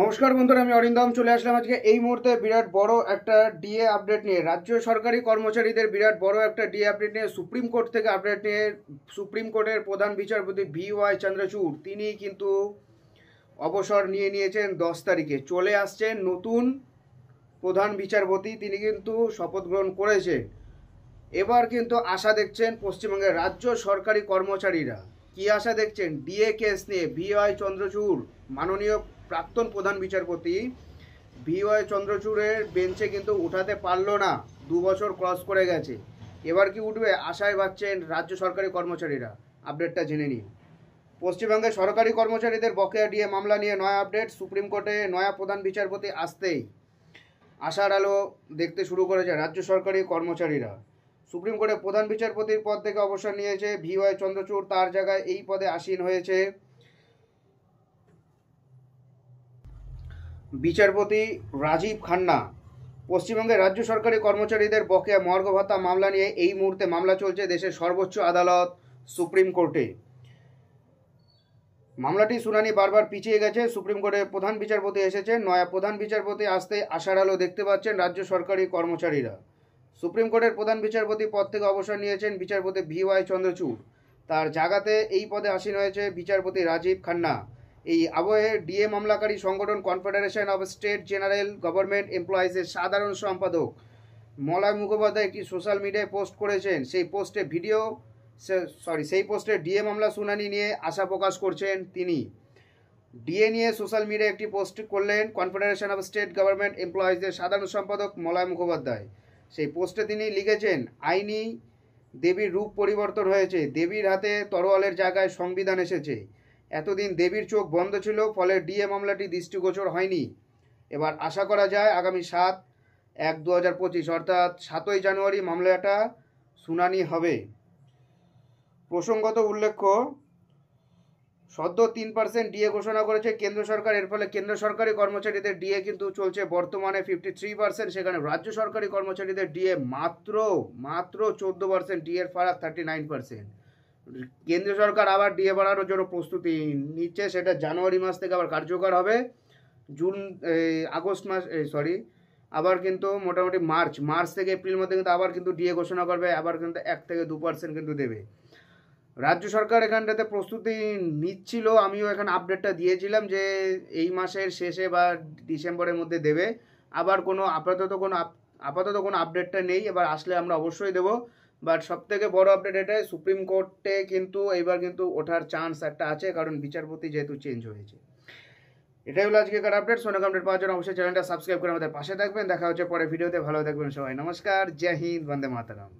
নমস্কার বন্ধুরা, আমি অরিন্দম চলে আসলাম আজকে এই মুহূর্তে বিরাট বড় একটা ডিএ আপডেট নিয়ে। রাজ্য সরকারি কর্মচারীদের বিরাট বড় একটা ডিএ আপডেট নিয়ে সুপ্রিম কোর্ট থেকে আপডেট নিয়ে সুপ্রিম কোর্টের প্রধান বিচারপতি VY চন্দ্রচূড় তিনি কিন্তু অবসর নিয়ে নিয়েছেন। 10 তারিখে চলে আসছেন নতুন প্রধান বিচারপতি, তিনি কিন্তু শপথ গ্রহণ করেছেন। এবার কিন্তু আশা দেখছেন পশ্চিমবঙ্গের রাজ্য সরকারি কর্মচারীরা। কি আশা দেখছেন? ডিএ কেস নিয়ে VY চন্দ্রচূড়, মাননীয় প্রাক্তন প্রধান বিচারপতি VY চন্দ্রচূড়ের বেঞ্চে কিন্তু উঠাতে পারলো না, 2 বছর ক্রস করে গেছে। এবার কি উঠবে আশায় বাঁচছেন রাজ্য সরকারি কর্মচারীরা। আপডেটটা জেনে নিন। পশ্চিমবঙ্গে সরকারি কর্মচারীদের বকেয়া ডিএ মামলা নিয়ে নয়া আপডেট। সুপ্রিম কোর্টে নয়া প্রধান বিচারপতি আসতেই আশার আলো দেখতে শুরু করেছে রাজ্য সরকারি কর্মচারীরা। সুপ্রিম কোর্টে প্রধান বিচারপতির পদ থেকে অবসর নিয়েছে VY চন্দ্রচূড়, তার জায়গায় এই পদে আসীন হয়েছে বিচারপতি রাজীব খান্না। পশ্চিমবঙ্গের রাজ্য সরকারি কর্মচারীদের বকেয়া মর্গ ভাতা মামলা নিয়ে এই মুহূর্তে মামলা চলছে দেশের সর্বোচ্চ আদালত সুপ্রিম কোর্টে। মামলাটি শুনানি বারবার পিছিয়ে গেছে। সুপ্রিম কোর্টের প্রধান বিচারপতি এসেছেন। নয়া প্রধান বিচারপতি আসতে আশার আলো দেখতে পাচ্ছেন রাজ্য সরকারি কর্মচারীরা। সুপ্রিম কোর্টের প্রধান বিচারপতি পদ থেকে অবসর নিয়েছেন বিচারপতি VY চন্দ্রচূড়, তার জায়গাতে এই পদে আসীন হয়েছে বিচারপতি রাজীব খান্না। এই আবহে ডিএ মামলাকারী সংগঠন confederation of state general government এমপ্লয়িজের সাধারণ সম্পাদক মলয় মুখোপাধ্যায় একটি সোশ্যাল মিডিয়ায় পোস্ট করেছেন। সেই পোস্টে ডিএ মামলা শুনানি নিয়ে আশা প্রকাশ করছেন তিনি। ডিএ নিয়ে সোশ্যাল মিডিয়ায় একটি পোস্ট করলেন কনফেডারেশন অফ স্টেট গভর্নমেন্ট এমপ্লয়িজের সাধারণ সম্পাদক মলয় মুখোপাধ্যায়। সেই পোস্টে তিনি লিখেছেন, আইনি দেবীর রূপ পরিবর্তন হয়েছে, দেবীর হাতে তরোয়ালের জায়গায় সংবিধান এসেছে। এতদিন দেবীর চোখ বন্ধ ছিল, ফলে ডিএ মামলাটি দৃষ্টিগোচর হয়নি। এবার আশা করা যায় আগামী 7/1/2025 অর্থাৎ 7ই জানুয়ারি মামলাটা শুনানি হবে। প্রসঙ্গত উল্লেখ্য, সদ্য 3% ডিএ ঘোষণা করেছে কেন্দ্র সরকার। এর ফলে কেন্দ্র সরকারি কর্মচারীদের ডিএ কিন্তু চলছে বর্তমানে 53%, সেখানে রাজ্য সরকারি কর্মচারীদের ডিএ মাত্র 14%। ডিএর ফারাক 39%। কেন্দ্রীয় সরকার আবার ডিএ বাড়ানোর জন্য প্রস্তুতি নিচ্ছে, সেটা জানুয়ারি মাস থেকে আবার কার্যকর হবে। আবার কিন্তু মোটামুটি মার্চ থেকে এপ্রিল মধ্যে কিন্তু আবার কিন্তু ডিএ ঘোষণা করবে, আবার কিন্তু 1 থেকে 2% কিন্তু দেবে। রাজ্য সরকার এখানটাতে প্রস্তুতি নিচ্ছিল। আমিও এখানে আপডেটটা দিয়েছিলাম যে এই মাসের শেষে বা ডিসেম্বরের মধ্যে দেবে। আবার আপাতত কোনো আপডেটটা নেই, এবার আসলে আমরা অবশ্যই দেবো। বাট সবথেকে বড় আপডেট এটাই, সুপ্রিম কোর্টে কিন্তু এইবার কিন্তু ওঠার চান্স একটা আছে, কারণ বিচারপতি যেহেতু চেঞ্জ হয়েছে। এটাই হলো আজকের আপডেট। সোনাক আপডেট পাওয়ার জন্য অবশ্যই চ্যানেলটা সাবস্ক্রাইব করে আমাদের পাশে থাকবেন। দেখা হচ্ছে পরে ভিডিওতে। ভালো থাকবেন সবাই। নমস্কার, জয় হিন্দ, বন্দে মাতরম।